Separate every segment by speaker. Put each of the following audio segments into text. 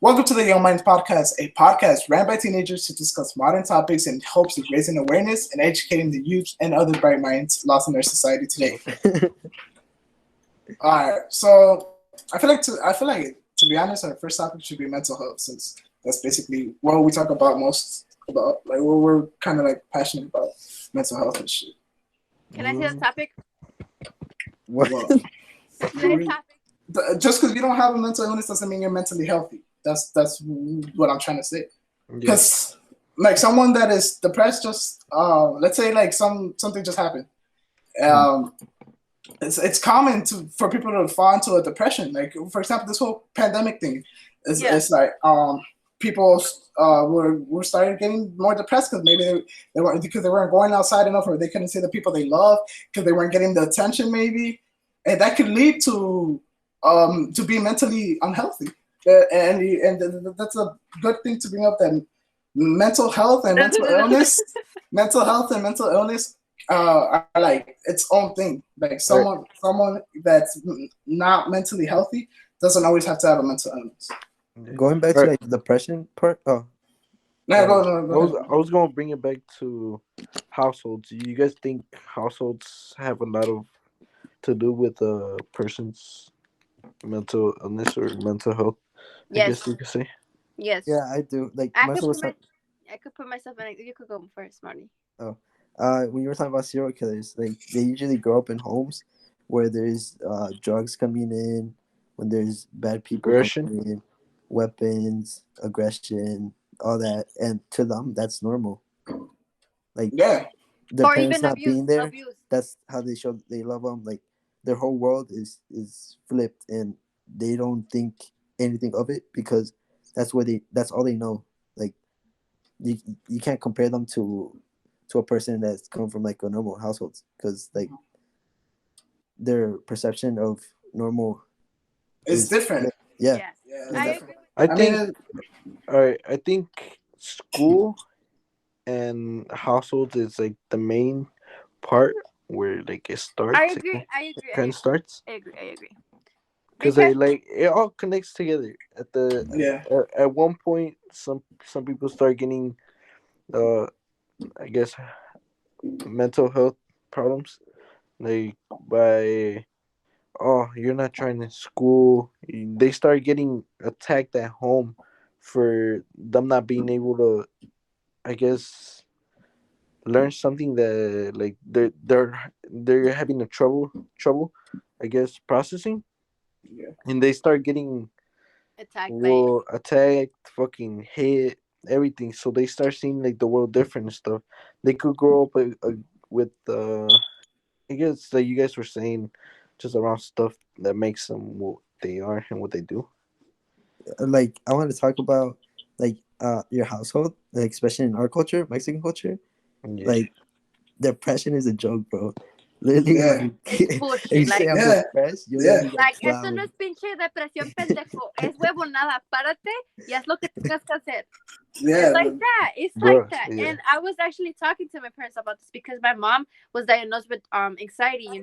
Speaker 1: Welcome to the Young Minds Podcast, a podcast ran by teenagers to discuss modern topics in hopes of raising awareness and educating the youth and other bright minds lost in our society today. All right, so I feel like to be honest, our first topic should be mental health, since that's basically what we talk about most about, like what we're kind of like passionate about, mental health and shit.
Speaker 2: Can I say the topic?
Speaker 3: What?
Speaker 1: Well,
Speaker 2: Today's topic.
Speaker 1: just because you don't have a mental illness doesn't mean you're mentally healthy. That's what I'm trying to say.
Speaker 3: Yeah.
Speaker 1: Because like someone that is depressed, just let's say like something just happened. It's common for people to fall into a depression. Like for example, this whole pandemic thing, it's like people were started getting more depressed because maybe they weren't going outside enough, or they couldn't see the people they love because they weren't getting the attention maybe, and that could lead to being mentally unhealthy. And that's a good thing to bring up, that mental health and mental illness are like its own thing. Like someone that's not mentally healthy doesn't always have to have a mental illness.
Speaker 3: Going back to like the depression part.
Speaker 1: No,
Speaker 4: I
Speaker 1: go.
Speaker 4: was going to bring it back to households. You guys think households have a lot of to do with a person's mental illness or mental health? I
Speaker 2: Yes.
Speaker 4: guess you could say.
Speaker 2: Yes.
Speaker 3: Yeah, I do. Like
Speaker 2: I
Speaker 3: Marcel was
Speaker 2: could put myself in. You could go first, Marty.
Speaker 3: when you were talking about serial killers, like they usually grow up in homes where there's drugs coming in, when there's bad people
Speaker 4: Aggression.
Speaker 3: coming in, weapons, aggression, all that, and to them that's normal. Like
Speaker 1: Yeah,
Speaker 3: their
Speaker 2: Or
Speaker 3: parents
Speaker 2: even
Speaker 3: not
Speaker 2: abuse.
Speaker 3: being there,
Speaker 2: Abuse.
Speaker 3: that's how they show they love them. Like their whole world is flipped, and they don't think anything of it because that's all they know. Like you can't compare them to a person that's come from like a normal household, because like their perception of normal
Speaker 1: it's
Speaker 3: is
Speaker 1: different.
Speaker 3: yeah.
Speaker 2: Yes.
Speaker 1: Yeah, it's
Speaker 2: I
Speaker 1: different.
Speaker 2: agree.
Speaker 4: I think. All right. I think school and households is like the main part where like it starts.
Speaker 2: I agree. I agree.
Speaker 4: Kind of starts
Speaker 2: I agree.
Speaker 4: because it all connects together.
Speaker 1: Yeah,
Speaker 4: At one point, some people start getting I guess mental health problems, like by you're not trying to school. They start getting attacked at home for them not being able to, I guess, learn something that like they're having a trouble, I guess, processing,
Speaker 1: yeah,
Speaker 4: and they start getting
Speaker 2: Attacked by.
Speaker 4: attacked, fucking hit, everything. So they start seeing like the world different and stuff. They could grow up with I guess like you guys were saying, just around stuff that makes them what they are and what they do.
Speaker 3: Like I want to talk about like your household, like especially in our culture, Mexican culture.
Speaker 4: Yeah.
Speaker 3: Like depression is a joke, bro. Literally,
Speaker 1: Yeah.
Speaker 3: like,
Speaker 2: It's
Speaker 3: if
Speaker 2: bullshit.
Speaker 3: you
Speaker 2: Like,
Speaker 3: say I'm
Speaker 1: Yeah.
Speaker 3: depressed, you're
Speaker 1: Yeah.
Speaker 3: gonna get
Speaker 2: like esto
Speaker 3: slammed.
Speaker 2: no es pinche depresión, pendejo. Es huevonada. Párate y haz lo que tengas que hacer.
Speaker 1: yeah.
Speaker 2: It's like that. It's
Speaker 4: Bruh,
Speaker 2: like that.
Speaker 4: yeah.
Speaker 2: And I was actually talking to my parents about this because my mom was diagnosed with anxiety,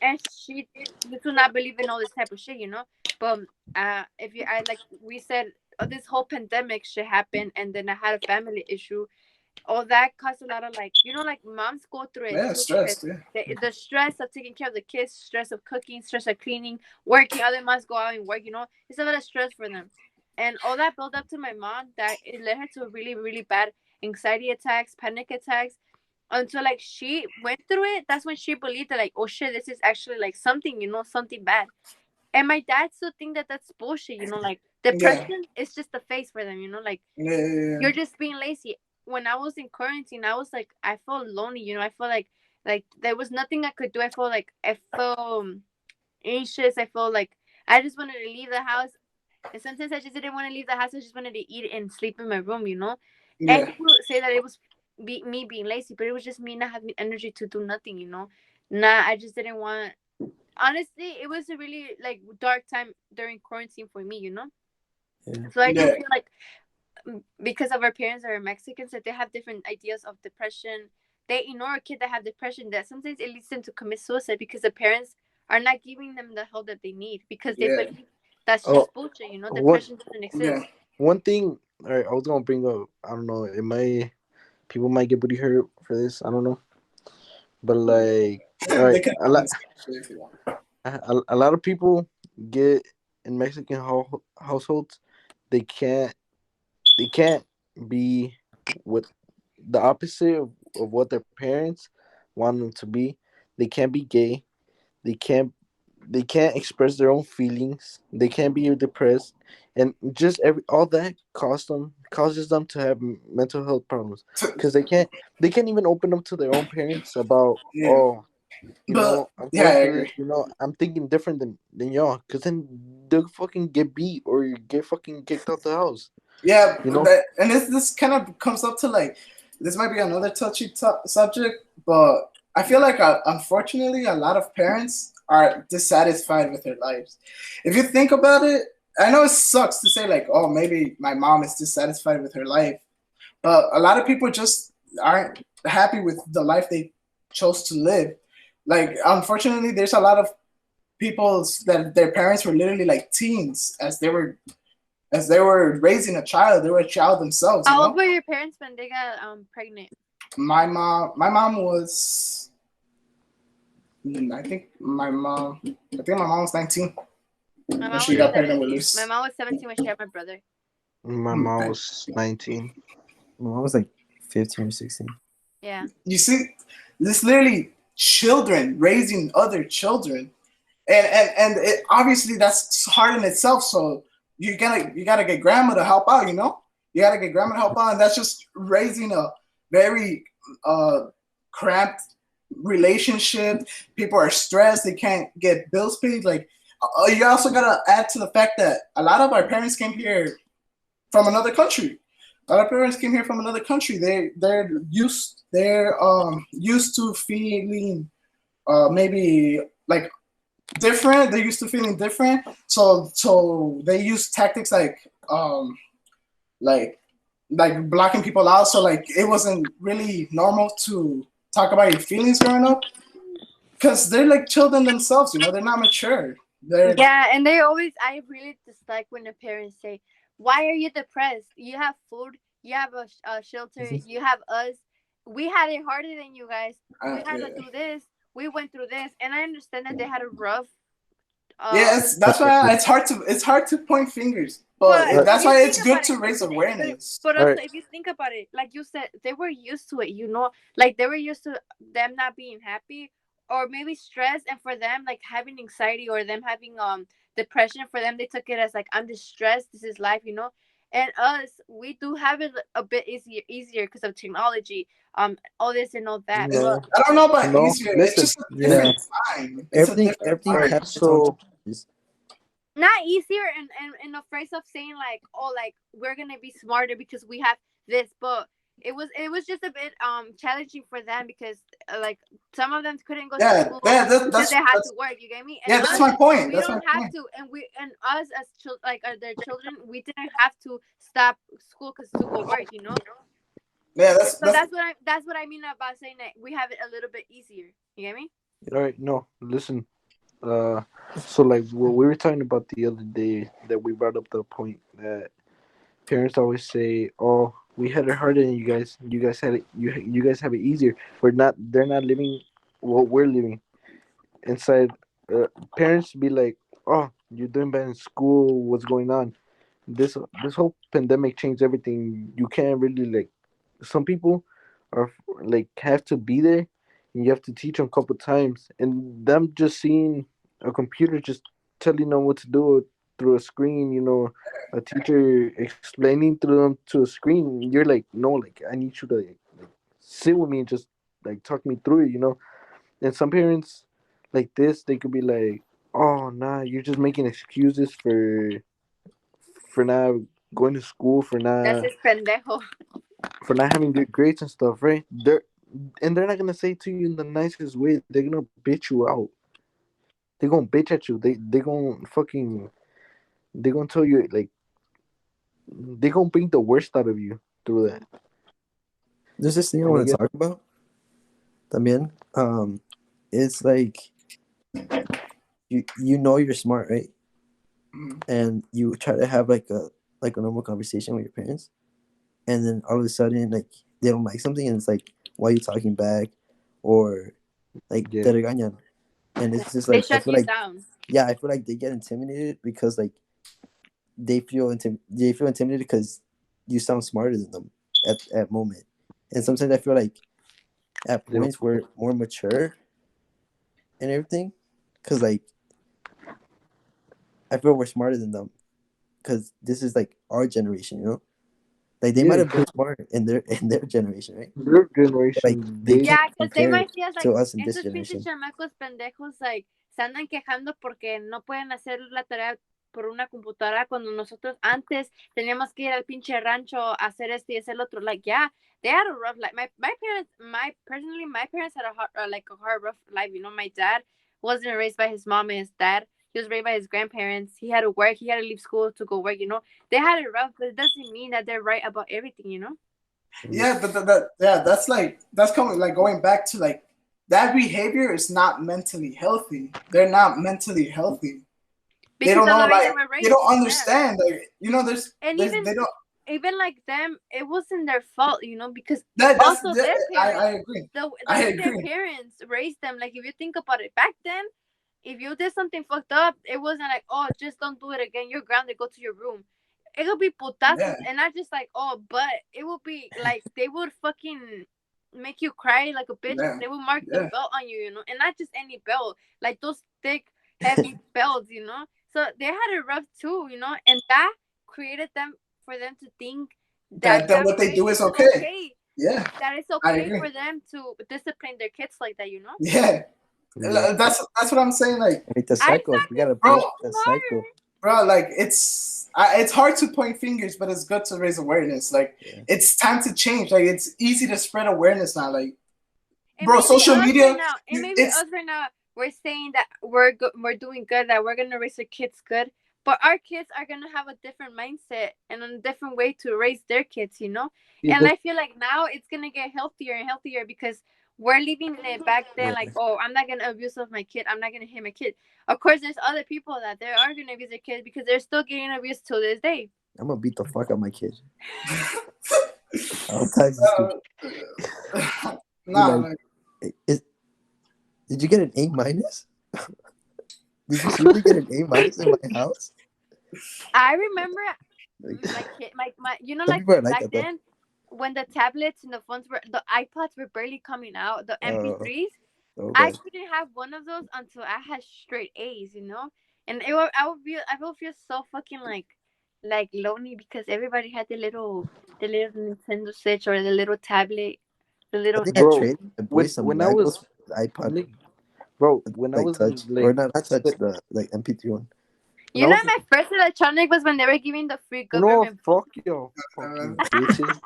Speaker 2: and she used to not believe in all this type of shit, But we said, this whole pandemic shit happened, and then I had a family issue. All that caused a lot of like moms go through it
Speaker 1: Yeah,
Speaker 2: too,
Speaker 1: stressed.
Speaker 2: because
Speaker 1: Yeah,
Speaker 2: the stress of taking care of the kids, stress of cooking, stress of cleaning, working. Other moms go out and work. It's a lot of stress for them, and all that built up to my mom that it led her to really, really bad anxiety attacks, panic attacks. Until like she went through it, that's when she believed that, like, oh shit, this is actually like something, something bad. And my dad still think that that's bullshit, like depression is just a phase for them, like
Speaker 1: yeah.
Speaker 2: you're just being lazy. When I was in quarantine, I was like, I felt lonely, I felt like there was nothing I could do. I felt anxious. I felt like I just wanted to leave the house. And sometimes I just didn't want to leave the house. I just wanted to eat and sleep in my room, And
Speaker 1: Yeah.
Speaker 2: people say that it was me being lazy, but it was just me not having energy to do nothing, Nah, I just didn't want. Honestly, it was a really like dark time during quarantine for me,
Speaker 3: Yeah.
Speaker 2: So I do
Speaker 1: Yeah.
Speaker 2: feel like because of our parents are Mexicans, that they have different ideas of depression. They ignore a kid that have depression, that sometimes it leads them to commit suicide because the parents are not giving them the help that they need, because they
Speaker 1: Yeah.
Speaker 2: believe that's
Speaker 4: Oh,
Speaker 2: just bullshit,
Speaker 4: what
Speaker 2: depression doesn't
Speaker 1: Yeah.
Speaker 2: exist.
Speaker 4: one thing. All right, I was gonna bring up. I don't know. It might people might get booty hurt for this. I don't know, but like, all
Speaker 1: They
Speaker 4: right,
Speaker 1: can
Speaker 4: a lot,
Speaker 1: actually if you want.
Speaker 4: a lot of people get in Mexican households. They can't. They can't be with the opposite of what their parents want them to be. They can't be gay. They can't they can't express their own feelings. They can't be depressed, and just every all that causes them to have mental health problems because they can't even open up to their own parents about,
Speaker 1: Yeah,
Speaker 4: oh,
Speaker 1: but
Speaker 4: I'm
Speaker 1: yeah, I
Speaker 4: going through
Speaker 1: agree.
Speaker 4: this. I'm thinking different than y'all, because then they'll fucking get beat or you get fucking kicked out the house.
Speaker 1: Yeah,
Speaker 4: You know.
Speaker 1: and this kind of comes up to like this might be another touchy subject, but I feel like unfortunately a lot of parents are dissatisfied with their lives. If you think about it, I know it sucks to say like, oh, maybe my mom is dissatisfied with her life, but a lot of people just aren't happy with the life they chose to live. Like, unfortunately, there's a lot of people that their parents were literally like teens as they were raising a child. They were a child themselves, you
Speaker 2: How old
Speaker 1: know.
Speaker 2: were your parents when they got pregnant?
Speaker 1: My mom was. I think my mom was 19
Speaker 2: My
Speaker 1: when
Speaker 2: mom
Speaker 1: she
Speaker 2: was
Speaker 1: got pregnant with
Speaker 2: 17. My
Speaker 1: Luis.
Speaker 2: mom was 17 when she had my brother.
Speaker 4: My mom was 19.
Speaker 3: My mom was like 15 or 16.
Speaker 2: Yeah.
Speaker 1: You see, this literally children raising other children, and it, obviously that's hard in itself. So you gotta get grandma to help out. You know, you gotta get grandma to help out, and that's just raising a very cramped relationship. People are stressed. They can't get bills paid. Like you also gotta add to the fact that a lot of our parents came here from another country. A lot of parents came here from another country. They're used to feeling maybe like different. They're used to feeling different. So they use tactics like like blocking people out. So like it wasn't really normal to talk about your feelings growing up because they're like children themselves. You know, they're not mature. They're
Speaker 2: Yeah, and I really dislike when the parents say, "Why are you depressed? You have food, you have a shelter, you have us. We had it harder than you guys. We had to
Speaker 1: yeah.
Speaker 2: do this. We went through this." And I understand that they had a rough.
Speaker 1: Yeah, that's why it's hard to point fingers, but
Speaker 2: But if
Speaker 1: that's
Speaker 2: you
Speaker 1: why
Speaker 2: think
Speaker 1: it's good
Speaker 2: about
Speaker 1: to
Speaker 2: it,
Speaker 1: raise awareness.
Speaker 2: but
Speaker 4: All
Speaker 2: also
Speaker 4: right.
Speaker 2: if you think about it, like you said, they were used to it. Like they were used to them not being happy or maybe stress, and for them like having anxiety or them having depression. For them, they took it as like, I'm distressed. This is life. And us, we do have it a bit easier because of technology, all this and all that. But
Speaker 4: No,
Speaker 1: I don't know about
Speaker 4: no.
Speaker 1: easier. It's
Speaker 4: Listen.
Speaker 1: just a
Speaker 3: Yeah,
Speaker 1: different time. It's a different
Speaker 3: everything
Speaker 4: All right.
Speaker 1: time.
Speaker 3: has its own
Speaker 4: So
Speaker 3: challenges.
Speaker 2: not easier in the phrase of saying like, oh, like we're gonna be smarter because we have this, but it was just a bit challenging for them because like some of them couldn't go to
Speaker 1: Yeah,
Speaker 2: school
Speaker 1: yeah,
Speaker 2: because they had to work, you get me? And
Speaker 1: yeah. That's
Speaker 2: us,
Speaker 1: my point.
Speaker 2: we
Speaker 1: That's my
Speaker 2: don't have
Speaker 1: point.
Speaker 2: to, and us as like their children, we didn't have to stop school because to go work.
Speaker 1: Yeah,
Speaker 2: So that's what I mean about saying that we have it a little bit easier, you get me?
Speaker 4: all right. No, listen. So like what we were talking about the other day, that we brought up the point that parents always say, "Oh, we had it harder than you guys. You guys had it. You guys have it easier. We're not. They're not living what we're living inside." Uh, Parents be like, "Oh, you're doing bad in school. What's going on?" This whole pandemic changed everything. You can't really like. Some people are like have to be there, and you have to teach them a couple times, and them just seeing a computer just telling them what to do through a screen. A teacher explaining through them to a screen. You're like, no, like I need you to like sit with me and just like talk me through it. And some parents like this, they could be like, oh nah, you're just making excuses for not going to school,
Speaker 2: That's just pendejo.
Speaker 4: for not having good grades and stuff, right? They're not gonna say it to you in the nicest way. They're gonna bitch you out. They're gonna bitch at you. They gonna tell you like they gonna bring the worst out of you through that.
Speaker 3: There's this thing I
Speaker 4: And I
Speaker 3: want to
Speaker 4: guess
Speaker 3: talk about. También, it's like you know you're smart, right?
Speaker 1: Mhm.
Speaker 3: And you try to have like like a normal conversation with your parents, and then all of a sudden like they don't like something, and it's like, why are you talking back, or like te
Speaker 4: Yeah.
Speaker 3: regañan, and it's just
Speaker 2: They
Speaker 3: like I
Speaker 2: shut
Speaker 3: feel
Speaker 2: you
Speaker 3: like
Speaker 2: down.
Speaker 3: I feel like they get intimidated because like they feel intimidated because you sound smarter than them at moment, and sometimes I feel like at
Speaker 4: They don't.
Speaker 3: points we're more mature and everything, because like I feel we're smarter than them because this is like our generation, you know. Like they might
Speaker 4: Yeah,
Speaker 3: have been
Speaker 4: 'cause
Speaker 3: smart in their generation, right?
Speaker 4: their
Speaker 3: But like
Speaker 4: generation,
Speaker 3: they
Speaker 4: they
Speaker 3: can't
Speaker 2: Yeah, because they
Speaker 3: compare
Speaker 2: might see us
Speaker 3: to
Speaker 2: like,
Speaker 3: us in this
Speaker 2: estos pinches
Speaker 3: generation.
Speaker 2: chamacos pendejos, like, se andan quejando porque no pueden hacer la tarea por una computadora cuando nosotros antes teníamos que ir al pinche rancho a hacer esto y hacer lo otro. Like, yeah, they had a rough life. My parents, my parents had a hard, rough life. You know, my dad wasn't raised by his mom and his dad. He was raised by his grandparents. He had to work. He had to leave school to go work. You know, they had it rough, but it doesn't mean that they're right about everything. You know.
Speaker 1: Yeah, that's like that's coming like going back to like that behavior is not mentally healthy. They're not mentally healthy. They
Speaker 2: Because
Speaker 1: don't
Speaker 2: of
Speaker 1: know
Speaker 2: the way they
Speaker 1: like
Speaker 2: were
Speaker 1: they
Speaker 2: raised.
Speaker 1: don't
Speaker 2: Yeah.
Speaker 1: understand like you know
Speaker 2: And
Speaker 1: there's they don't
Speaker 2: even like them, it wasn't their fault, you know, because
Speaker 1: that's
Speaker 2: also
Speaker 1: that,
Speaker 2: their parents,
Speaker 1: I agree.
Speaker 2: the
Speaker 1: I
Speaker 2: way their
Speaker 1: agree.
Speaker 2: parents raised them, like if you think about it, back then, if you did something fucked up, it wasn't like, oh, just don't do it again, you're grounded, go to your room. It'll be putazos,
Speaker 1: Yeah,
Speaker 2: and not just like, oh, but it will be like they would fucking make you cry like a bitch.
Speaker 1: yeah,
Speaker 2: They will mark the
Speaker 1: yeah.
Speaker 2: belt on you, you know, and not just any belt, like those thick, heavy belts, you know. So they had it rough too, you know, and that created them for them to think
Speaker 1: That
Speaker 2: that
Speaker 1: what they
Speaker 2: way
Speaker 1: do is
Speaker 2: is
Speaker 1: okay.
Speaker 2: okay.
Speaker 1: Yeah,
Speaker 2: That it's
Speaker 1: I
Speaker 2: okay
Speaker 1: agree.
Speaker 2: for them to discipline their kids like that, you know.
Speaker 1: Yeah,
Speaker 4: yeah.
Speaker 1: that's what I'm saying. Like,
Speaker 3: Like the
Speaker 2: I
Speaker 3: cycle,
Speaker 2: thought
Speaker 3: we
Speaker 2: this
Speaker 3: gotta
Speaker 1: bro,
Speaker 3: break
Speaker 2: was
Speaker 3: the cycle.
Speaker 2: smarter.
Speaker 1: like it's hard to point fingers, but it's good to raise awareness. Like,
Speaker 3: Yeah.
Speaker 1: it's time to change. Like, it's easy to spread awareness now. Like,
Speaker 2: And
Speaker 1: bro,
Speaker 2: maybe
Speaker 1: social
Speaker 2: us right
Speaker 1: media,
Speaker 2: now, and maybe
Speaker 1: it's
Speaker 2: us right now, we're saying that we're doing good, that we're gonna raise our kids good, but our kids are gonna have a different mindset and a different way to raise their kids, you know.
Speaker 4: Yeah,
Speaker 2: And
Speaker 4: that's
Speaker 2: I feel like now it's gonna get healthier and healthier because we're leaving it back then,
Speaker 3: Yeah.
Speaker 2: like, oh, I'm not gonna abuse of my kid, I'm not gonna hit my kid. Of course, there's other people that they are gonna abuse their kids because they're still getting abused till this day.
Speaker 3: I'm gonna beat the fuck out of my kid. All types of stupid.
Speaker 1: nah,
Speaker 3: Like, did you get an A minus? Did you seriously get an A minus in my house?
Speaker 2: I remember
Speaker 3: Like,
Speaker 2: my kid, my you know,
Speaker 3: some
Speaker 2: like
Speaker 3: people are like
Speaker 2: back
Speaker 3: that though.
Speaker 2: then when the tablets and the phones were, the iPods were barely coming out, the MP3s. I
Speaker 3: Okay.
Speaker 2: couldn't have one of those until I had straight A's, you know. And I would feel so fucking like lonely because everybody had the little Nintendo Switch or the little tablet, the
Speaker 3: I
Speaker 2: little
Speaker 3: think I
Speaker 4: bro.
Speaker 3: traded my boy
Speaker 4: When
Speaker 3: some
Speaker 4: when I
Speaker 3: Legos
Speaker 4: was
Speaker 3: for the iPod,
Speaker 4: like, bro, when I
Speaker 3: like
Speaker 4: was in
Speaker 3: touch or
Speaker 4: like
Speaker 3: not touch the like MP3 one.
Speaker 4: when
Speaker 2: You
Speaker 4: I
Speaker 2: know,
Speaker 4: was
Speaker 2: my first electronic was when they were giving the free
Speaker 4: you know,
Speaker 2: government
Speaker 4: fuck
Speaker 2: book.
Speaker 4: you, fucking
Speaker 1: uh,
Speaker 4: bitches.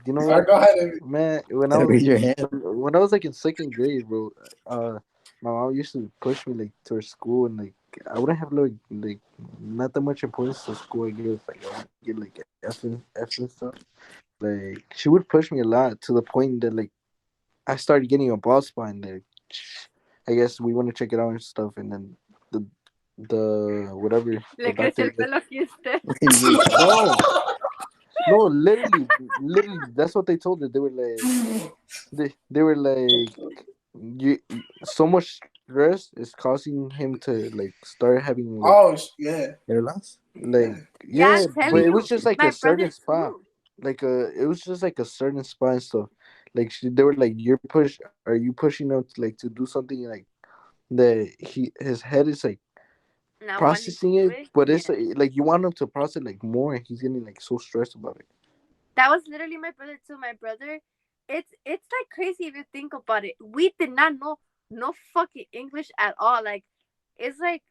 Speaker 4: You know what,
Speaker 1: go ahead.
Speaker 4: man?
Speaker 3: Gotta raise your hand.
Speaker 4: When I was like in second grade, bro, my mom used to push me like to her school, and like I wouldn't have like not that much importance to school. I guess like I would get like F and stuff. Like she would push me a lot to the point that like I started getting a bald spot, and like I guess we want to check it out and stuff, and then the whatever the
Speaker 2: Le creció
Speaker 4: doctor.
Speaker 2: el pelo aquí a usted.
Speaker 3: What can you do?
Speaker 4: No, no, literally, that's what they told her. They were like, they were like, you so much stress is causing him to like start having
Speaker 1: Oh yeah,
Speaker 3: Hair loss?
Speaker 4: like
Speaker 1: yeah.
Speaker 2: Yeah,
Speaker 4: yeah,
Speaker 2: I'm
Speaker 4: but
Speaker 2: telling
Speaker 4: it
Speaker 2: you,
Speaker 4: was just like a
Speaker 2: my
Speaker 4: certain
Speaker 2: brother
Speaker 4: spot,
Speaker 2: too.
Speaker 4: like it was just like a certain spot and stuff. Like they were like, are you pushing him to, like to do something like that? His head is like
Speaker 2: Not wanting to
Speaker 4: processing
Speaker 2: do
Speaker 4: it,
Speaker 2: it.
Speaker 4: but it's
Speaker 2: Yeah.
Speaker 4: like you want him to process like more, and he's getting like so stressed about it.
Speaker 2: That was literally my brother too. My brother, it's like crazy if you think about it. We did not know no fucking English at all. Like, it's like,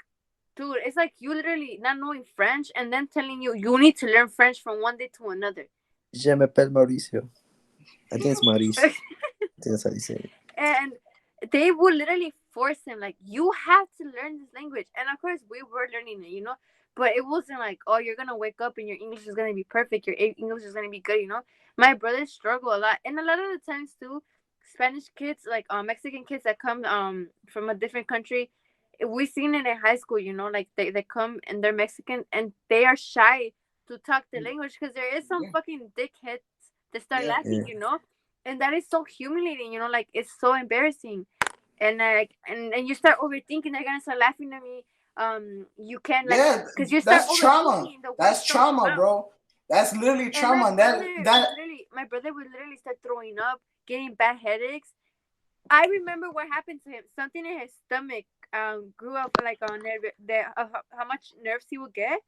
Speaker 2: dude, it's like you literally not knowing French and then telling you need to learn French from one day to another.
Speaker 3: Je m'appelle Mauricio. I think it's Maurice. I think that's how you say it.
Speaker 2: And they would literally force him, like, you have to learn this language. And of course, we were learning it, you know. But it wasn't like, oh, you're gonna wake up and your English is gonna be perfect. Your English is gonna be good, you know. My brothers struggle a lot, and a lot of the times too, Spanish kids, like Mexican kids that come from a different country, we seen it in high school, you know, like they come and they're Mexican and they are shy to talk the language because there is some fucking dickheads that start laughing, you know, and that is so humiliating, you know, like it's so embarrassing, and like and you start overthinking they're gonna start laughing at me. You can like because you start
Speaker 1: that's trauma. That's trauma,
Speaker 2: around.
Speaker 1: Bro. That's literally trauma. And that
Speaker 2: literally, my brother would literally start throwing up, getting bad headaches. I remember what happened to him. Something in his stomach grew up like on how much nerves he would get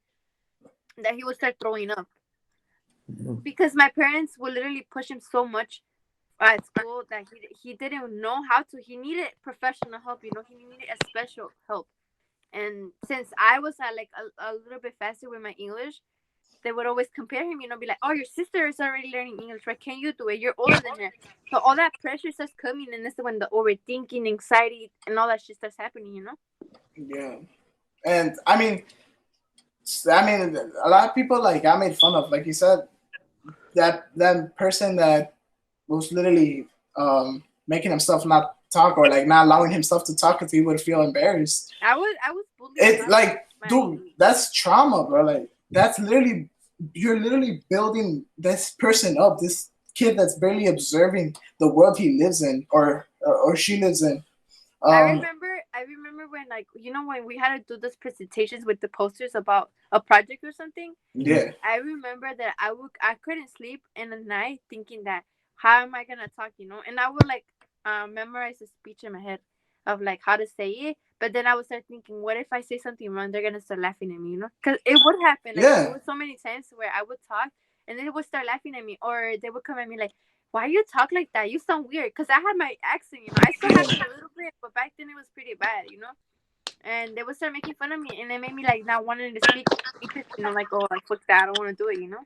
Speaker 2: that he would start throwing up. Because my parents would literally push him so much at school that he didn't know how to. He needed professional help, you know. He needed a special help. And since I was at like a little bit faster with my English, they would always compare him, you know, be like, oh, your sister is already learning English. Why can't you do it? You're older than her. So all that pressure starts coming, and this is when the overthinking, anxiety, and all that shit starts happening, you know?
Speaker 1: Yeah. And I mean, a lot of people like got made fun of. Like you said, that person that was literally making himself not talk or like not allowing himself to talk because he would feel embarrassed.
Speaker 2: I was bullied.
Speaker 1: It's like, dude, that's trauma, bro. Like that's literally, you're literally building this person up, this kid that's barely observing the world he lives in or she lives in.
Speaker 2: I remember when, like, you know, when we had to do those presentations with the posters about a project or something.
Speaker 1: Yeah.
Speaker 2: I remember that I couldn't sleep in the night thinking that how am I gonna talk, you know? And I would like memorize a speech in my head of like how to say it. But then I would start thinking, what if I say something wrong? They're gonna start laughing at me, you know? Because it would happen. Like, there were so many times where I would talk and then they would start laughing at me, or they would come at me like, why you talk like that? You sound weird. Because I had my accent, you know. I still have it a little bit, but back then it was pretty bad, you know. And they would start making fun of me, and it made me like not wanting to speak, you know, like, oh, like fuck that, I don't want to do it, you know.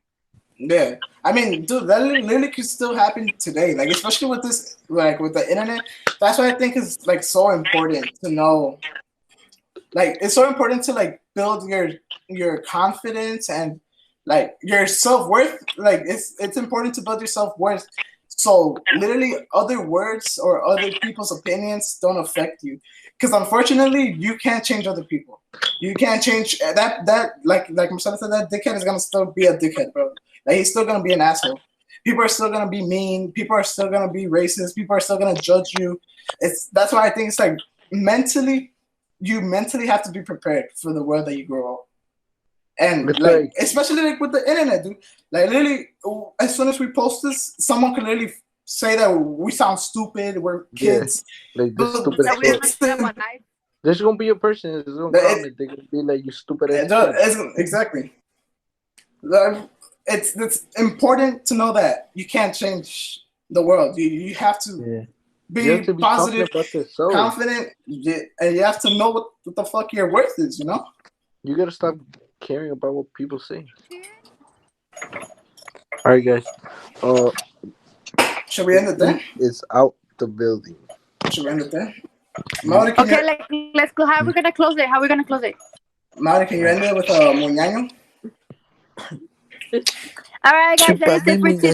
Speaker 1: Yeah, I mean, dude, that literally could still happen today. Like, especially with this, like with the internet. That's why I think it's like so important to know. Like, it's so important to like build your confidence and like your self-worth. Like, it's important to build your self-worth. So literally, other words or other people's opinions don't affect you. Because unfortunately, you can't change other people. You can't change that. Like Marcelo said, that dickhead is gonna still be a dickhead, bro. Like, he's still gonna be an asshole. People are still gonna be mean. People are still gonna be racist. People are still gonna judge you. That's why I think it's like you mentally have to be prepared for the world that you grow up. And it's like, especially like with the internet, dude. Like literally, as soon as we post this, someone can literally say that we sound stupid. We're kids.
Speaker 4: Yeah, like this stupid. There's gonna be a person that's gonna comment. They're gonna be like, "You stupid ass."
Speaker 1: Exactly. It's important to know that you can't change the world. You have to be positive, confident, and you have to know what the fuck your worth is. You know.
Speaker 4: You gotta stop caring about what people say. All right, guys.
Speaker 1: Should we end it there?
Speaker 4: It's out the building.
Speaker 1: Should we end it there?
Speaker 2: Mauri, let's go. How are we gonna close it?
Speaker 1: Mauri, can you end it with a muñaño?
Speaker 2: All right, guys, that's it for today.